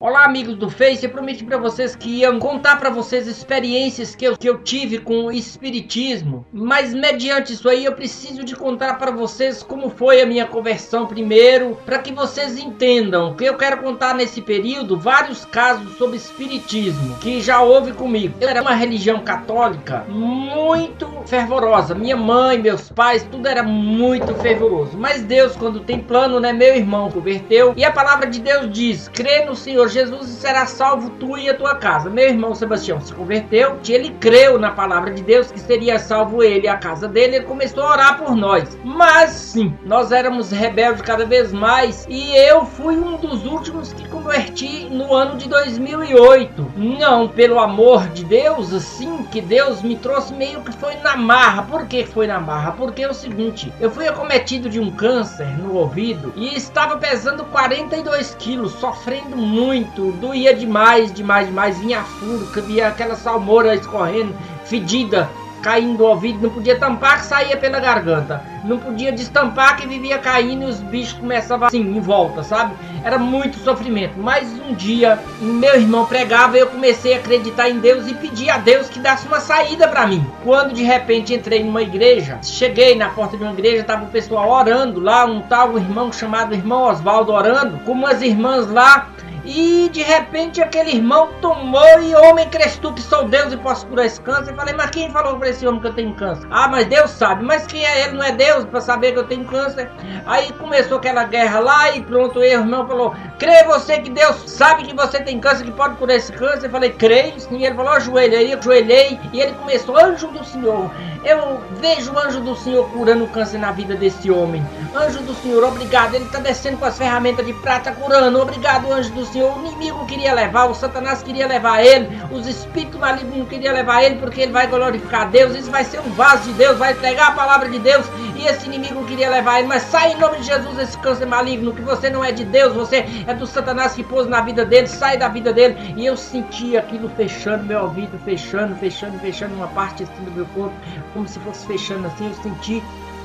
Olá, amigos do Face. Eu prometi para vocês que ia contar para vocês experiências que eu tive com o espiritismo, mas mediante isso aí eu preciso de contar para vocês como foi a minha conversão primeiro, para que vocês entendam que eu quero contar nesse período vários casos sobre espiritismo que já houve comigo. Eu era uma religião católica muito fervorosa, minha mãe, meus pais, tudo era muito fervoroso, mas Deus, quando tem plano, né, meu irmão converteu, e a palavra de Deus diz: crê no Senhor Jesus e será salvo tu e a tua casa. Meu irmão Sebastião se converteu, ele creu na palavra de Deus que seria salvo ele e a casa dele. Ele começou a orar por nós, mas sim, nós éramos rebeldes cada vez mais, e eu fui um dos últimos que converti no ano de 2008. Não pelo amor de Deus, assim, que Deus me trouxe, meio que foi na marra. Por que foi na marra? Porque é o seguinte: eu fui acometido de um câncer no ouvido e estava pesando 42 quilos, sofrendo muito, doía demais, vinha furca, via aquela salmoura escorrendo, fedida, caindo do ouvido, não podia tampar que saía pela garganta, não podia destampar que vivia caindo e os bichos começavam assim, em volta, sabe? Era muito sofrimento. Mas um dia, meu irmão pregava e eu comecei a acreditar em Deus e pedi a Deus que desse uma saída para mim. Quando de repente entrei numa igreja, cheguei na porta de uma igreja, tava o pessoal orando lá, um tal irmão chamado irmão Osvaldo orando, com umas irmãs lá. E de repente aquele irmão tomou e: homem, cres tu que sou Deus e posso curar esse câncer? Eu falei: mas quem falou para esse homem que eu tenho câncer? Ah, mas Deus sabe. Mas quem é ele? Não é Deus para saber que eu tenho câncer? Aí começou aquela guerra lá e pronto, o irmão falou: crê você que Deus sabe que você tem câncer, que pode curar esse câncer? Eu falei: creio sim. Ele falou: ajoelha. Aí eu ajoelhei e ele começou: anjo do Senhor, eu vejo o anjo do Senhor curando o câncer na vida desse homem. Anjo do Senhor, obrigado. Ele está descendo com as ferramentas de prata curando. Obrigado, anjo do Senhor. O inimigo queria levar, o Satanás queria levar ele, os espíritos malignos não queriam levar ele, porque ele vai glorificar a Deus. Isso vai ser um vaso de Deus, vai pregar a palavra de Deus, e esse inimigo queria levar ele. Mas sai em nome de Jesus esse câncer maligno, que você não é de Deus, você é do Satanás que pôs na vida dele. Sai da vida dele. E eu senti aquilo fechando meu ouvido, fechando uma parte assim do meu corpo, como se fosse fechando assim. Eu senti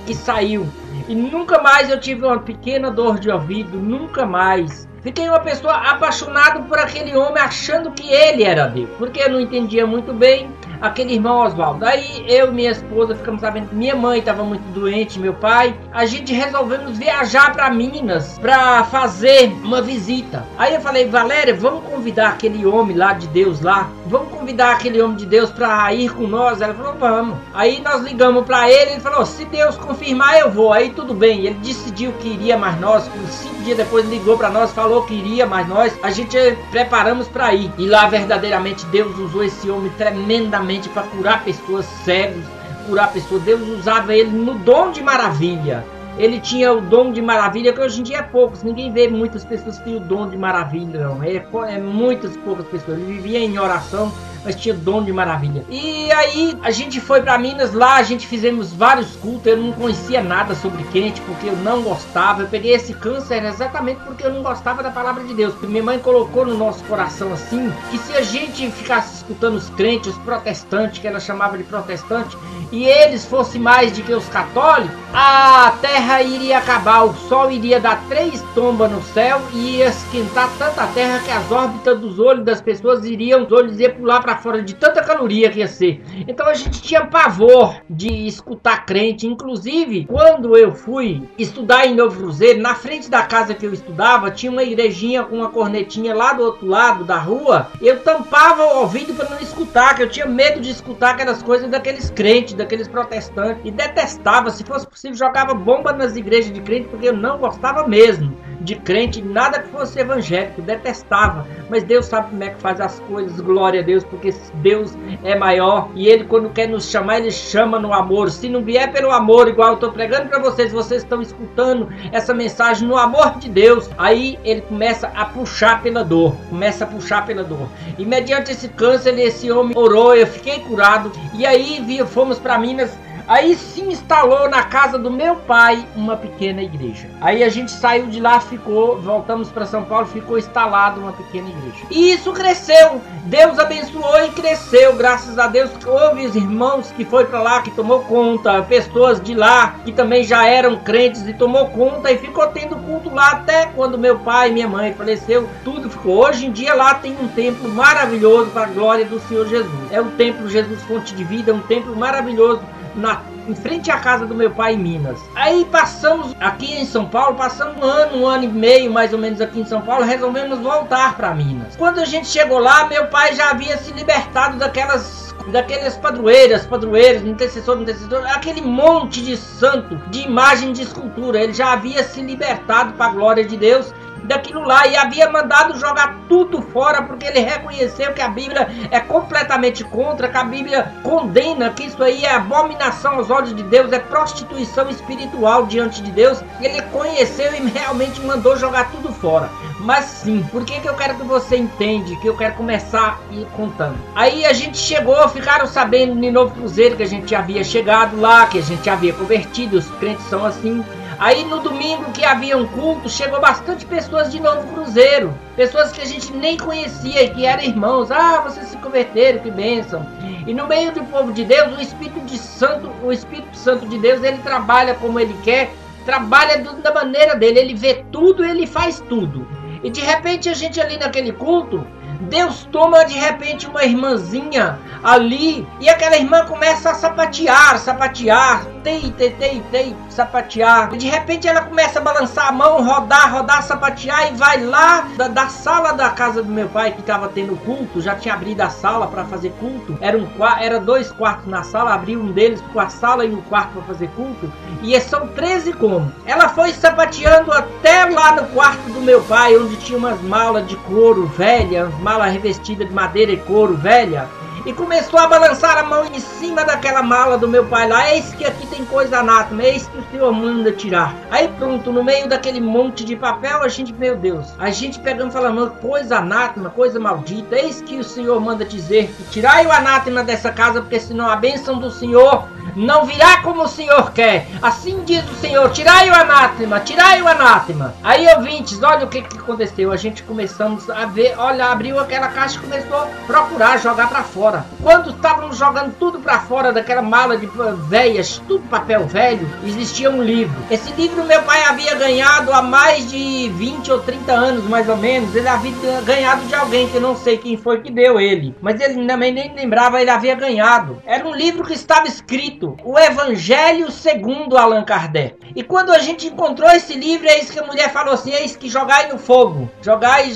e saiu, e nunca mais eu tive uma pequena dor de ouvido, nunca mais. Fiquei uma pessoa apaixonada por aquele homem, achando que ele era Deus, porque eu não entendia muito bem aquele irmão Osvaldo. Aí eu e minha esposa ficamos sabendo que minha mãe estava muito doente, meu pai. A gente resolvemos viajar para Minas para fazer uma visita. Aí eu falei: Valéria, vamos convidar aquele homem lá de Deus lá, vamos convidar aquele homem de Deus para ir com nós. Ela falou: vamos. Aí nós ligamos para ele, ele falou: se Deus confirmar eu vou. Aí tudo bem, ele decidiu que iria, mais nós 5 dias depois ligou para nós, falou que iria, mas nós, a gente preparamos para ir. E lá verdadeiramente Deus usou esse homem tremendamente para curar pessoas cegas, curar pessoas. Deus usava ele no dom de maravilha. Ele tinha o dom de maravilha, que hoje em dia é poucos, ninguém vê muitas pessoas que têm o dom de maravilha, não. É muitas poucas pessoas. Ele vivia em oração, mas tinha dom de maravilha. E aí a gente foi para Minas, lá a gente fizemos vários cultos. Eu não conhecia nada sobre crente, porque eu não gostava. Eu peguei esse câncer exatamente porque eu não gostava da palavra de Deus. Minha mãe colocou no nosso coração assim, que se a gente ficasse escutando os crentes, os protestantes, que ela chamava de protestante, e eles fossem mais do que os católicos, a terra iria acabar, o sol iria dar 3 tombas no céu e ia esquentar tanta terra que as órbitas dos olhos das pessoas iriam, os olhos iam pular para fora de tanta caloria que ia ser. Então a gente tinha pavor de escutar crente. Inclusive, quando eu fui estudar em Novo Cruzeiro, na frente da casa que eu estudava, tinha uma igrejinha com uma cornetinha lá do outro lado da rua. Eu tampava o ouvido para não escutar, que eu tinha medo de escutar aquelas coisas daqueles crentes, daqueles protestantes, e detestava. Se fosse possível, jogava bomba nas igrejas de crente, porque eu não gostava mesmo de crente, nada que fosse evangélico, detestava. Mas Deus sabe como é que faz as coisas, glória a Deus, porque Deus é maior, e Ele, quando quer nos chamar, Ele chama no amor. Se não vier pelo amor, igual eu estou pregando para vocês, vocês estão escutando essa mensagem no amor de Deus, aí Ele começa a puxar pela dor, e mediante esse câncer, esse homem orou, eu fiquei curado. E aí fomos para Minas. aí se instalou na casa do meu pai uma pequena igreja. Aí a gente saiu de lá, voltamos para São Paulo, ficou instalado uma pequena igreja. E isso cresceu, Deus abençoou e cresceu, graças a Deus. Houve os irmãos que foi para lá, que tomou conta, pessoas de lá que também já eram crentes e tomou conta e ficou tendo culto lá até quando meu pai e minha mãe faleceu, tudo ficou. Hoje em dia lá tem um templo maravilhoso para a glória do Senhor Jesus. É o templo Jesus Fonte de Vida, um templo maravilhoso em frente à casa do meu pai em Minas. Aí passamos aqui em São Paulo, passamos um ano e meio mais ou menos aqui em São Paulo, resolvemos voltar para Minas. Quando a gente chegou lá, meu pai já havia se libertado daqueles padroeiros, intercessor, aquele monte de santo, de imagem de escultura. Ele já havia se libertado para a glória de Deus daquilo lá e havia mandado jogar tudo fora, porque ele reconheceu que a Bíblia é completamente contra, que a Bíblia condena, que isso aí é abominação aos olhos de Deus, é prostituição espiritual diante de Deus. Ele conheceu e realmente mandou jogar tudo fora. Mas sim, por que eu quero que você entenda, que eu quero começar a ir contando. Aí a gente chegou, ficaram sabendo em Novo Cruzeiro que a gente havia chegado lá, que a gente havia convertido, os crentes são assim. Aí no domingo que havia um culto, chegou bastante pessoas de Novo Cruzeiro, pessoas que a gente nem conhecia e que eram irmãos. Ah, vocês se converteram, que bênção. E no meio do povo de Deus, o Espírito Santo de Deus, ele trabalha como ele quer, trabalha da maneira dele, ele vê tudo, ele faz tudo. E de repente a gente ali naquele culto, Deus toma de repente uma irmãzinha ali e aquela irmã começa a sapatear, sapatear. E de repente ela começa a balançar a mão, rodar, sapatear e vai lá da sala da casa do meu pai que estava tendo culto, já tinha abrido a sala para fazer culto. Era 2 quartos na sala, abriu um deles com a sala e o quarto para fazer culto. E são 13 cômodos. Ela foi sapateando até lá no quarto do meu pai, onde tinha umas malas de couro velha, mala revestida de madeira e couro velha, e começou a balançar a mão em cima daquela mala do meu pai lá. Eis que aqui tem coisa anátema, eis que o Senhor manda tirar. Aí pronto, no meio daquele monte de papel, a gente, meu Deus, a gente pegando e falando, coisa anátema, coisa maldita, eis que o Senhor manda dizer que tirai o anátema dessa casa, porque senão a bênção do Senhor não virá como o Senhor quer. Assim diz o Senhor, tirai o anátema, tirai o anátema. Aí, ouvintes, olha o que aconteceu. A gente começamos a ver, olha, abriu aquela caixa e começou a procurar, jogar pra fora. Quando estávamos jogando tudo pra fora daquela mala de velhas, tudo papel velho, existia um livro. Esse livro meu pai havia ganhado há mais de 20 ou 30 anos, mais ou menos. Ele havia ganhado de alguém, que eu não sei quem foi que deu ele, mas ele também nem lembrava, ele havia ganhado. Era um livro que estava escrito O Evangelho segundo Allan Kardec. E quando a gente encontrou esse livro, é isso que a mulher falou assim, eis que jogai no fogo, jogai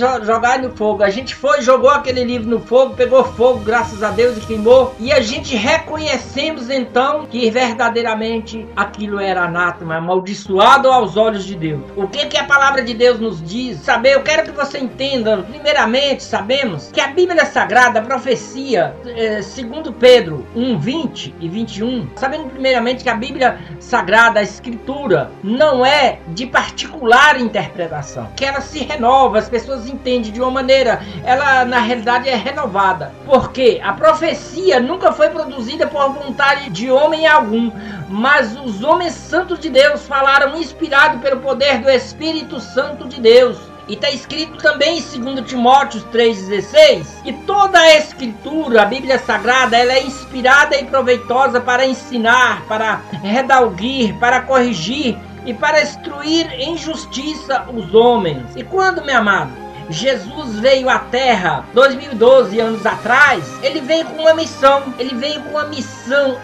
no fogo. A gente foi, jogou aquele livro no fogo, pegou fogo, graças a Deus, e queimou. E a gente reconhecemos então que verdadeiramente aquilo era anátema, amaldiçoado aos olhos de Deus. O que a palavra de Deus nos diz? Eu quero que você entenda, primeiramente, sabemos que a Bíblia Sagrada, a profecia, segundo Pedro 1:20 e 21, sabendo primeiramente que a Bíblia Sagrada, a Escritura, não é de particular interpretação, que ela se renova, as pessoas entendem de uma maneira, ela na realidade é renovada, porque a profecia nunca foi produzida por vontade de homem algum, mas os homens santos de Deus falaram inspirado pelo poder do Espírito Santo de Deus. E está escrito também em 2 Timóteo 3,16, que toda a Escritura, a Bíblia Sagrada, ela é inspirada e proveitosa para ensinar, para redarguir, para corrigir e para instruir em justiça os homens. E quando, meu amado, Jesus veio à Terra 2012 anos atrás, ele veio com uma missão,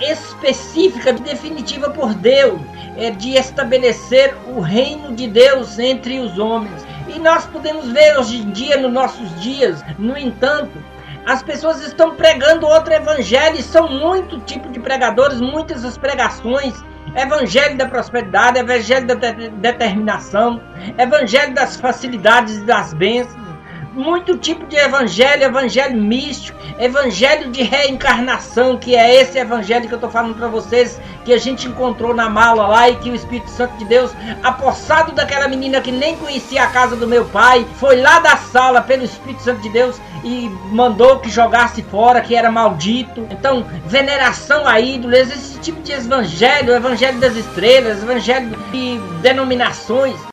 específica, definitiva por Deus, de estabelecer o reino de Deus entre os homens. E nós podemos ver hoje em dia, nos nossos dias, no entanto, as pessoas estão pregando outro evangelho, e são muito tipos de pregadores, muitas as pregações, evangelho da prosperidade, evangelho da determinação, evangelho das facilidades e das bênçãos. muito tipo de evangelho, evangelho místico, evangelho de reencarnação, que é esse evangelho que eu tô falando para vocês, que a gente encontrou na mala lá, e que o Espírito Santo de Deus, apossado daquela menina que nem conhecia a casa do meu pai, foi lá da sala pelo Espírito Santo de Deus e mandou que jogasse fora, que era maldito. Então, veneração a ídolos, esse tipo de evangelho, o evangelho das estrelas, evangelho de denominações.